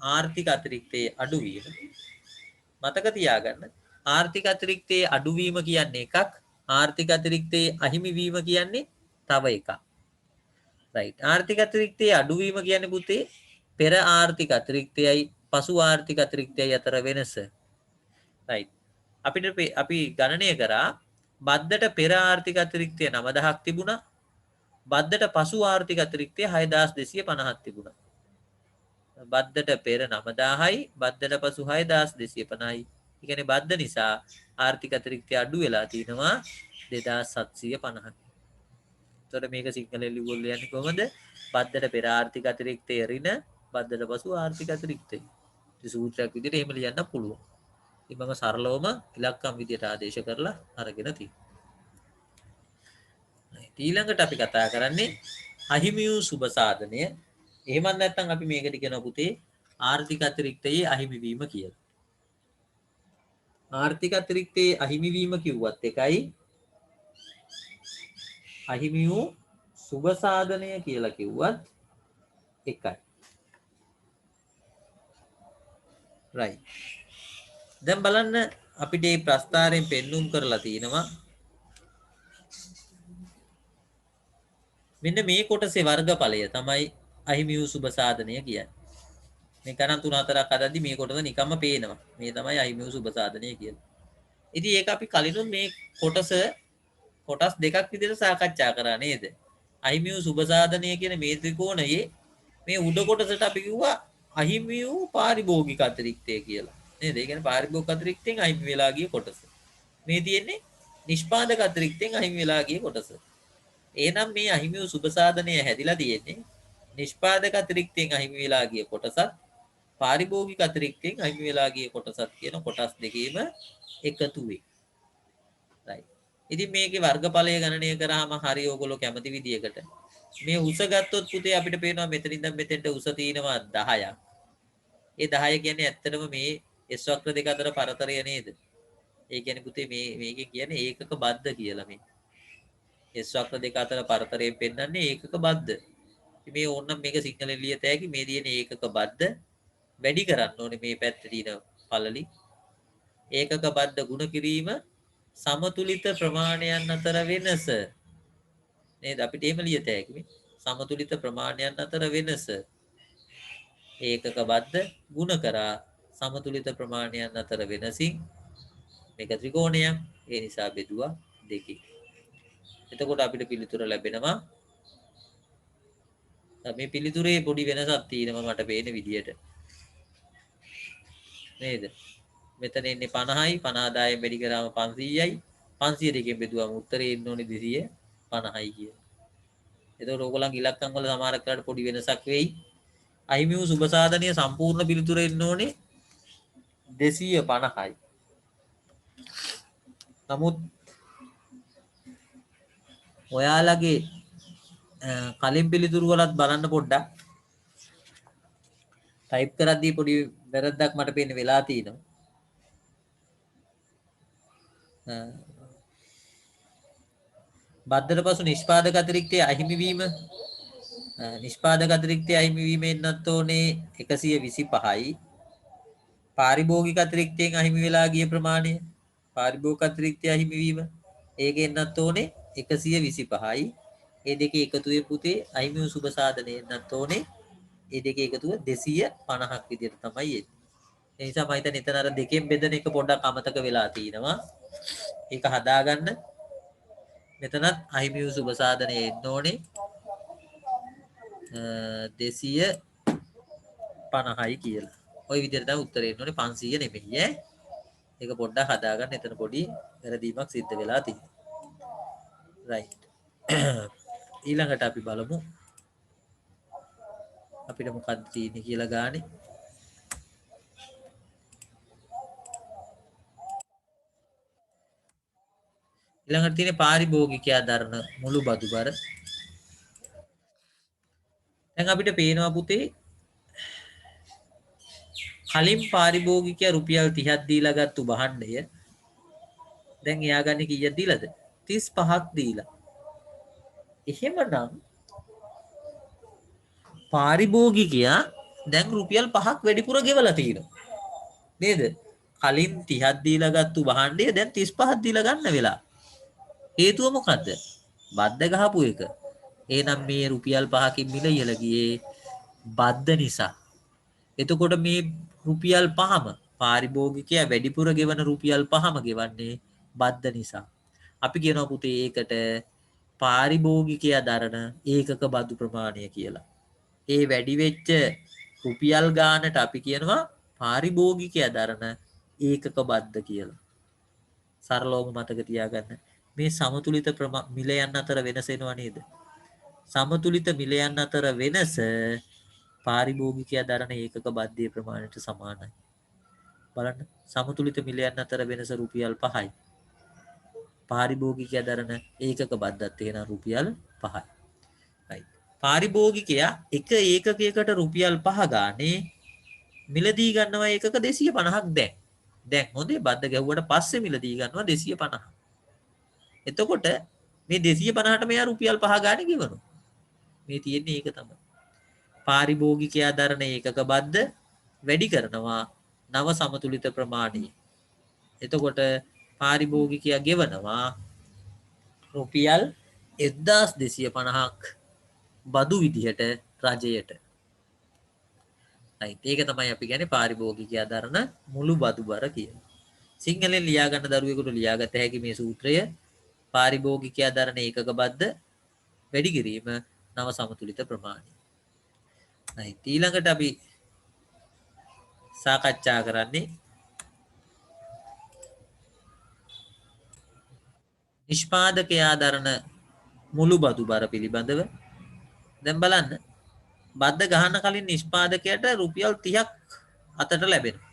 [SPEAKER 1] ආර්ථික අතිරික්තයේ අඩුවීම. මතක තියාගන්න. ආර්ථික අතිරික්තයේ අඩුවීම කියන්නේ එකක්. ආර්ථික අතිරික්තයේ අහිමි වීම කියන්නේ තව එකක්. රයිට්. ආර්ථික අතිරික්තයේ අඩුවීම කියන්නේ පුතේ පෙර ආර්ථික අතිරික්තයයි පසු ආර්ථික අතිරික්තයයි අතර වෙනස. රයිට්. අපි ගණනය කරා බද්දට පෙර ආර්ථික අතිරික්තය 9000ක් තිබුණා. බද්දට පසු ආර්ථික අතිරික්තය 6250ක් තිබුණා. බද්දට පෙර 9000යි බද්දට පසු 6250යි. ඒ කියන්නේ බද්ද නිසා ආර්ථික අතිරික්තය අඩු වෙලා තිනවා 2750ක්. එතකොට මේක සිංහලෙන් ලියවල යන්නේ කොහොමද? බද්දට පෙර ආර්ථික අතිරික්තය ඍණ බද්දට පසු ආර්ථික අතිරික්තය. ඒ සූත්‍රයක් විදිහට එහෙම ලියන්න පුළුවන්. ඉතින් මම සරලවම ඉලක්කම් විදිහට ආදේශ කරලා අරගෙන තියෙනවා. ඊළඟට අපි කතා කරන්නේ අහිමි වූ සුබ සාධනය. එහෙමත් නැත්නම් අපි මේකට කියනවා පුතේ ආර්ථික අතිරික්තයේ අහිමි වීම කියලා. ආර්ථික අතිරික්තයේ අහිමි වීම කිව්වත් එකයි අහිමි වූ සුබ සාධනය කියලා කිව්වත් එකයි. right. දැන් බලන්න අපිට මේ ප්‍රස්ථාරයෙන් පෙන්눔 කරලා තිනවා මෙන්න මේ කොටසේ වර්ගඵලය තමයි අහිමි වූ සුබ සාධනය කියන්නේ. මේ ගණන් 3-4ක් අදද්දි මේ කොටස නිකම්ම පේනවා. මේ තමයි අහිමි වූ සුබ සාධනය කියන්නේ. ඉතින් ඒක අපි කලිනුත් මේ කොටස් දෙකක් විදිහට සාකච්ඡා කරා නේද? අහිමි වූ සුබ සාධනය කියන මේ ත්‍රිකෝණයේ මේ උඩ කොටසට අපි කිව්වා අහිමි වූ පාරිභෝගික අතිරික්තය කියලා. නේද? ඒ කියන්නේ පාරිභෝගික අතිරික්තයෙන් අහිමි වෙලා ගිය කොටස. මේ තියෙන්නේ නිෂ්පාදක අතිරික්තයෙන් අහිමි වෙලා ගිය කොටස. එහෙනම් මේ අහිමි වූ සුබ සාධනය හැදිලා තියෙන්නේ නිෂ්පාදක අතිරික්තයෙන් අහිමි වෙලා ගිය කොටසත් පාරිභෝගික අතිරික්තයෙන් අහිමි වෙලා ගිය කොටසත් කියන කොටස් දෙකේම එකතු වේ. right. ඉතින් මේකේ වර්ගඵලය ගණනය කරාම හරිය ඕගොල්ලෝ කැමති විදියකට මේ උස ගත්තොත් පුතේ අපිට පේනවා මෙතන ඉඳන් මෙතෙන්ට උස තියෙනවා 10ක්. ඒ 10 කියන්නේ ඇත්තටම මේ S වක්‍ර දෙක අතර පරතරය නේද? ඒ කියන්නේ පුතේ මේකේ කියන්නේ ඒකක බද්ධ කියලා මේ. S වක්‍ර දෙක අතර පරතරයෙන් පෙන්වන්නේ ඒකක බද්ධ. මේ ඕනනම් මේක සිංහලෙන් ලියත හැකි මේ තියෙන ඒකක බද්ධ වැඩි කරන්න ඕනේ මේ පැත්තේ තියෙන පළලි. ඒකක බද්ධ ගුණ කිරීම සමතුලිත ප්‍රමාණයන් අතර වෙනස. නේද? අපිට එහෙම ලියත හැකි මේ සමතුලිත ප්‍රමාණයන් අතර වෙනස. ඒකක බද්ධ ගුණ කරා සමතුලිත ප්‍රමාණයන් අතර වෙනසින් මේක ත්‍රිකෝණයක්. ඒ නිසා බෙදුවා දෙකකින්. එතකොට අපිට පිළිතුර ලැබෙනවා මේ පිළිතුරේ පොඩි වෙනසක් තියෙනවා මට පේන විදියට. නේද? මෙතන ඉන්නේ 50යි 50 10න් වැඩි කරාම 500යි 500 දෙකෙන් බෙදුවම උත්තරේ එන්න ඕනේ 250යි කිය. එතකොට ඕගොල්ලන්ගේ ඉලක්කම් වල සමහරක් කරලා පොඩි වෙනසක් වෙයි. අහිමි වූ සුබ සාධනීය සම්පූර්ණ පිළිතුර එන්න ඕනේ 250යි. නමුත් ඔයාලගේ කලින් පිළිතුරු වලත් බලන්න පොඩ්ඩක් ටයිප් කරද්දී පොඩි වැරද්දක් මට පේන්න වෙලා තියෙනවා. බද්දට පසු නිෂ්පාදක අතිරික්තයේ අහිමි වීම නිෂ්පාදක අතිරික්තයේ අහිමි වීම එන්නත් ඕනේ 125යි. පාරිභෝගික අතිරික්තයෙන් අහිමි වෙලා ගිය ප්‍රමාණය පාරිභෝගික අතිරික්තයේ අහිමි වීම ඒක එන්නත් ඕනේ 125යි. ඒ දෙකේ එකතුවේ පුතේ අහිමි වූ සුබ සාධනය එන්නත් ඕනේ. ඒ දෙකේ එකතුව 250ක් විදිහට තමයි එන්නේ. ඒ නිසා මම හිතන්නේ එතන අර දෙකෙන් බෙදෙන එක පොඩ්ඩක් අමතක වෙලා තිනවා. ඒක හදාගන්න. මෙතනත් අහිමි වූ සුබ සාධනය එන්න ඕනේ 250යි කියලා. ওই විදිහට තමයි උත්තරේ එන්න ඕනේ 500 නෙමෙයි ඈ. ඒක පොඩ්ඩක් හදාගන්න. එතන පොඩි වැරදීමක් සිද්ධ වෙලා තියෙනවා. right. ඊළඟට අපි බලමු අපිට මොකක්ද තියෙන්නේ කියලා ගානේ. ඊළඟට තියෙන්නේ පාරිභෝගිකයා දරන මුළු බදු බර. දැන් අපිට පේනවා පුතේ කලින් පාරිභෝගිකයා රුපියල් 30ක් දීලා ගත්තු භාණ්ඩය දැන් එයා ගන්නේ කීයක් දීලාද? 35ක් දීලා. එහෙමනම් පාරිභෝගිකයා දැන් රුපියල් 5ක් වැඩිපුර ගෙවලා තියෙනවා. නේද? කලින් 30ක් දීලා ගත්තු භාණ්ඩය දැන් 35ක් දීලා ගන්න වෙලා. හේතුව මොකද්ද? බද්ද ගහපු එක. එහෙනම් මේ රුපියල් 5කින් මිල ඉහළ ගියේ බද්ද නිසා. එතකොට මේ රුපියල් 5ම පාරිභෝගිකයා වැඩිපුර ගෙවන රුපියල් 5ම ගෙවන්නේ බද්ද නිසා. අපි කියනවා පුතේ ඒකට පාරිභෝගිකයා දරන ඒකක බදු ප්‍රමාණය කියලා. ඒ වැඩි වෙච්ච රුපියල් ගානට අපි කියනවා පාරිභෝගිකයා දරන ඒකක බද්ද කියලා. සරලවම මතක තියාගන්න. මේ සමතුලිත මිලයන් අතර වෙනස එනවා නේද? සමතුලිත මිලයන් අතර වෙනස පාරිභෝගිකයා දරන ඒකක බද්ධයේ ප්‍රමාණයට සමානයි. බලන්න සමතුලිත මිලයන් අතර වෙනස රුපියල් 5යි. පාරිභෝගිකයා දරන ඒකක බද්දත් එහෙනම් රුපියල් 5යි. right. පාරිභෝගිකයා එක ඒකකයකට රුපියල් 5 ගානේ මිලදී ගන්නවා ඒකක 250ක් දැන්. දැන් හොඳේ බද්ද ගැහුවට පස්සේ මිලදී ගන්නවා 250. එතකොට මේ 250ට මෙයා රුපියල් 5 ගානේ ගෙවනවා. මේ තියෙන්නේ ඒක තමයි. පාරිභෝගිකයා දරන ඒකක බද්ද වැඩි කරනවා නව සමතුලිත ප්‍රමාණය. එතකොට පාරිභෝගිකයා ගෙවනවා රුපියල් 1250ක් බදු විදිහට රජයට. right. ඒක තමයි අපි කියන්නේ පාරිභෝගිකයා දරන මුළු බදු බර කියලා. සිංහලෙන් ලියා ගන්න දරුවෙකුට ලියාගත හැකි මේ සූත්‍රය පාරිභෝගිකයා දරන ඒකක බද්ද වැඩි කිරීම නව සමතුලිත ප්‍රමාණය. right. ඊළඟට අපි සාකච්ඡා කරන්නේ නිෂ්පාදකයා දරන මුළු බදු බර පිළිබඳව. දැන් බලන්න බද්ද ගහන කලින් නිෂ්පාදකයට රුපියල් 30ක් අතට ලැබෙනවා.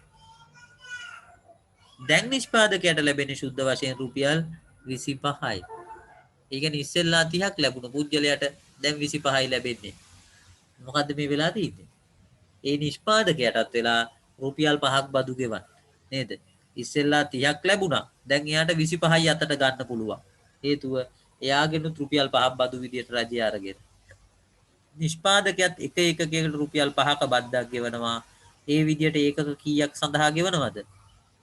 [SPEAKER 1] දැන් නිෂ්පාදකයට ලැබෙන ශුද්ධ වශයෙන් රුපියල් 25යි. ඒ කියන්නේ ඉස්සෙල්ලා 30ක් ලැබුණු පුජ්‍යලයට දැන් 25යි ලැබෙන්නේ. මොකද්ද මේ වෙලා තියෙන්නේ? ඒ නිෂ්පාදකයටත් වෙලා රුපියල් 5ක් බදු ගෙවන්න. නේද? ඉස්සෙල්ලා 30ක් ලැබුණා. දැන් එයාට 25යි අතට ගන්න පුළුවන්. හේතුව එයාගෙන රුපියල් 5ක් බදු විදියට රජය අරගෙන. නිෂ්පාදකයත් එක එකකයකට රුපියල් 5ක බද්දක් ගෙවනවා. ඒ විදියට ඒකක කීයක් සඳහා ගෙවනවද?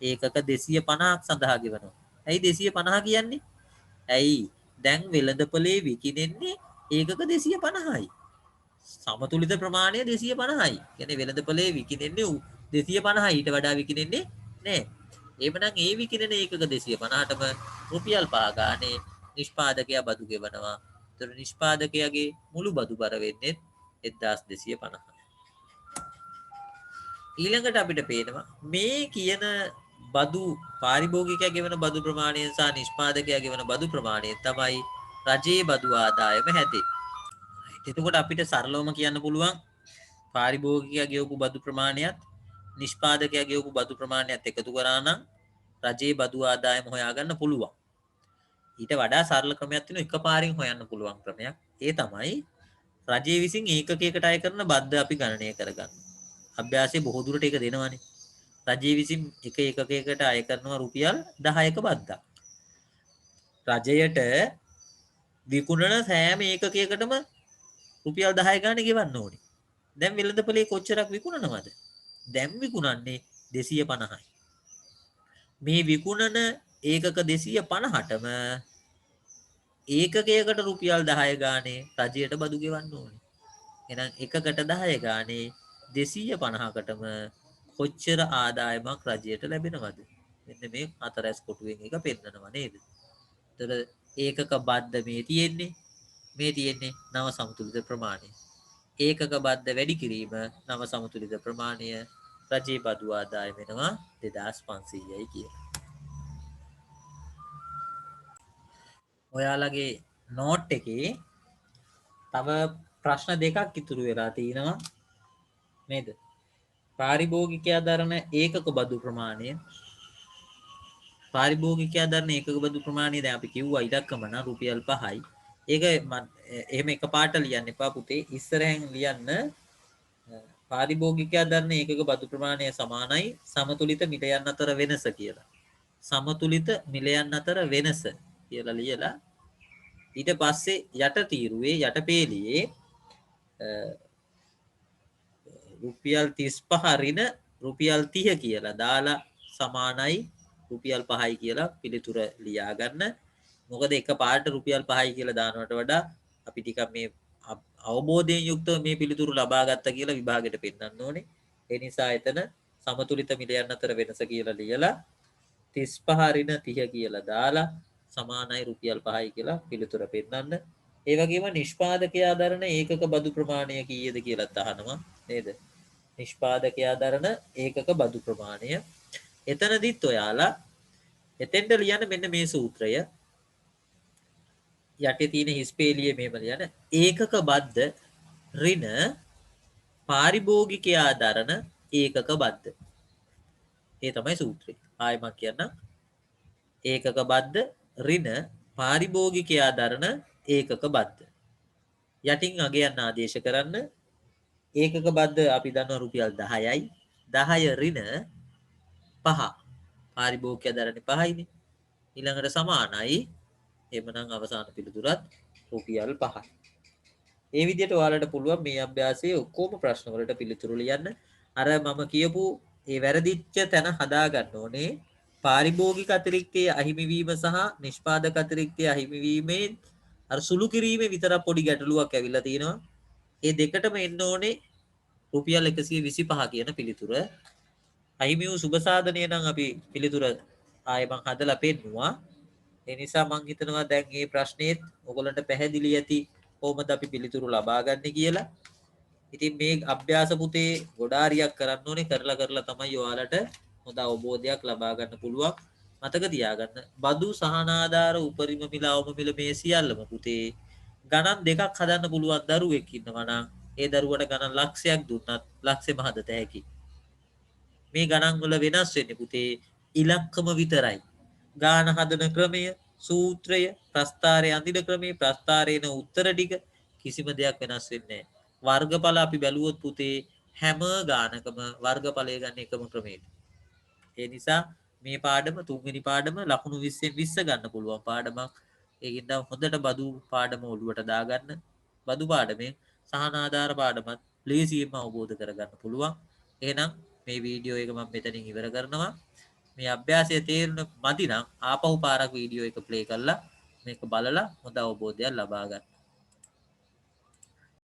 [SPEAKER 1] ඒකක 250ක් සඳහා ගෙවනවා. ඇයි 250 කියන්නේ? ඇයි දැන් වෙළඳපොලේ විකිනෙන්නේ ඒකක 250යි. සමතුලිත ප්‍රමාණය 250යි. කියන්නේ වෙළඳපොලේ විකිනෙන්නේ 250යි. ඊට වඩා විකිනෙන්නේ නෑ. එහෙමනම් ඒ විකිනෙන ඒකක 250ටම රුපියල් 5 ගානේ නිෂ්පාදකයා බදු ගෙවනවා. ඒතර නිෂ්පාදකයාගේ මුළු බදු බර වෙන්නේ 1250. ඊළඟට අපිට පේනවා මේ කියන බදු පාරිභෝගිකයා ගෙවන බදු ප්‍රමාණය සහ නිෂ්පාදකයා ගෙවන බදු ප්‍රමාණය තමයි රජයේ බදු ආදායම හැදේ. එතකොට අපිට සරලවම කියන්න පුළුවන් පාරිභෝගිකයා ගෙවපු බදු ප්‍රමාණයත් නිෂ්පාදකයා ගෙවපු බදු ප්‍රමාණයත් එකතු කරා නම් රජයේ බදු ආදායම හොයාගන්න පුළුවන්. ඊට වඩා සරල ක්‍රමයක් තියෙනවා එකපාරින් හොයන්න පුළුවන් ක්‍රමයක්. ඒ තමයි රජයේ විසින් ඒකකයකට අය කරන බද්ද අපි ගණනය කරගන්න. අභ්‍යාසයේ බොහෝ දුරට ඒක දෙනවනේ. රජයේ විසින් එක ඒකකයකට අය කරනවා රුපියල් 10ක බද්දක්. රජයට විකුණන සෑම ඒකකයකටම රුපියල් 10 ගානේ ගෙවන්න ඕනේ. දැන් වෙළඳපොලේ කොච්චරක් විකුණනවද? දැන් විකුණන්නේ 250යි. මේ විකුණන ඒකක 250ටම ඒකකයකට රුපියල් 10 ගානේ රජයට බදු ගෙවන්න ඕනේ. එහෙනම් එකකට 10 ගානේ 250කටම කොච්චර ආදායමක් රජයට ලැබෙනවද? මෙන්න මේ හතරස් කොටුවෙන් එක පෙන්නනවා නේද? ඒතර ඒකක බද්ද මේ තියෙන්නේ නව සමතුලිත ප්‍රමාණය. ඒකක බද්ද වැඩි කිරීම නව සමතුලිත ප්‍රමාණය රජයේ බදු ආදායම වෙනවා 2500යි කියලා. ඔයාලගේ නෝට් එකේ තව ප්‍රශ්න දෙකක් ඉතුරු වෙලා තිනවා නේද? පාරිභෝගිකයා දරන ඒකක බදු ප්‍රමාණය බදු ප්‍රමාණය දැන් අපි කිව්වා ඉලක්කම නම් රුපියල් 5යි. ඒක එහෙම එකපාරට ලියන්න එපා පුතේ. ඉස්සරහෙන් ලියන්න පාරිභෝගිකයා දරන ඒකක බදු ප්‍රමාණය සමානයි සමතුලිත මිලයන් අතර වෙනස කියලා. සමතුලිත මිලයන් අතර වෙනස කියලා ලියලා ඊට පස්සේ යට තීරුවේ යට පේලියේ රුපියල් 35 ඍණ රුපියල් 30 කියලා දාලා සමානයි රුපියල් 5යි කියලා පිළිතුර ලියා ගන්න. මොකද එක පාට රුපියල් 5යි කියලා දානවට වඩා අපි ටිකක් මේ අවබෝධයෙන් යුක්තව මේ පිළිතුරු ලබා ගත්තා කියලා විභාගෙට පෙන්නන්න ඕනේ. ඒ නිසා එතන සමතුලිත මිලයන් අතර වෙනස කියලා ලියලා 35 ඍණ 30 කියලා දාලා සමානයි රුපියල් 5යි කියලා පිළිතුර පෙන්නන්න. ඒ වගේම නිෂ්පාදකයා දරන ඒකක බදු ප්‍රමාණය කීයද කියලාත් අහනවා නේද? නිෂ්පාදකයා දරන ඒකක බදු ප්‍රමාණය. එතනදිත් ඔයාලා එතෙන්ට ලියන්න මෙන්න මේ සූත්‍රය. යටේ තියෙන හිස්පේලියේ මෙහෙම ලියන්න. ඒකක බද්ද ඍණ පාරිභෝගිකයා දරන ඒකක බද්ද. ඒ තමයි සූත්‍රය. ආයෙ මම කියන්නම්. ඒකක බද්ද ඍණ පාරිභෝගිකයා දරන ඒකක බද්ද. යටින් අගයන් ආදේශ කරන්න. ඒකක බද්ද අපි දන්නවා රුපියල් 10යි. 10 ඍණ 5. පාරිභෝගිකයා දරන්නේ 5යිනේ. ඊළඟට සමානයි. එhmenan අවසාන පිළිතුරත් රුපියල් 5යි. ඒ විදිහට ඔයාලට පුළුවන් මේ අභ්‍යාසයේ ඔක්කොම ප්‍රශ්න වලට පිළිතුරු ලියන්න. අර මම කියපු ඒ වැරදිච්ච තැන හදා ගන්න ඕනේ. පාරිභෝගික අතිරික්තයේ අහිමිවීම සහ නිෂ්පාදක අතිරික්තයේ අහිමිවීමේ අර සුළු කිරීමේ විතරක් පොඩි ගැටලුවක් ඇවිල්ලා තියෙනවා. ඒ දෙකටම එන්න ඕනේ රුපියල් 125 කියන පිළිතුර. අහිමි වූ සුබ සාධනය නම් අපි පිළිතුර ආයෙ මං හදලා පෙන්නුවා. ඒ නිසා මං හිතනවා දැන් මේ ප්‍රශ්නේත් ඔයගොල්ලන්ට පැහැදිලි ඇති කොහොමද අපි පිළිතුරු ලබා ගන්න කියලා. ඉතින් මේ අභ්‍යාස පුතේ ගොඩාරියක් කරන්න ඕනේ. කරලා තමයි ඔයාලට හොඳ අවබෝධයක් ලබා ගන්න පුළුවන්. මතක තියාගන්න. බදු සහනාධාර උපරිම මිල අවම මිල මේ සියල්ලම පුතේ ගණන් දෙකක් හදන්න පුළුවන් දරුවෙක් ඉන්නවා නම් ඒ දරුවට ගණන් ලක්ෂයක් දුන්නත් ලක්ෂෙම හදත හැකියි. මේ ගණන් වල වෙනස් වෙන්නේ පුතේ ඉලක්කම විතරයි. ගාන හදන ක්‍රමය, සූත්‍රය, ප්‍රස්ථාරය අඳින ක්‍රමය, ප්‍රස්ථාරේන උත්තර ටික කිසිම දෙයක් වෙනස් වෙන්නේ නැහැ. වර්ගඵල අපි බැලුවොත් පුතේ හැම ගානකම වර්ගඵලය ගන්න එකම ක්‍රමයට. ඒ නිසා මේ පාඩම තුන්වෙනි පාඩම ලකුණු 20න් 20 ගන්න පුළුවන් පාඩමක්. ඒකින්ද හොඳට බදු පාඩම ඔළුවට දාගන්න. බදු පාඩමෙන් සහනාධාර පාඩමත් ලේසියෙන්ම අවබෝධ කරගන්න පුළුවන්. එහෙනම් මේ වීඩියෝ එක මම මෙතනින් ඉවර කරනවා. මේ අභ්‍යාසය තේරුණ මදි නම් ආපහු පාරක් වීඩියෝ එක ප්ලේ කරලා මේක බලලා හොඳ අවබෝධයක් ලබා ගන්න.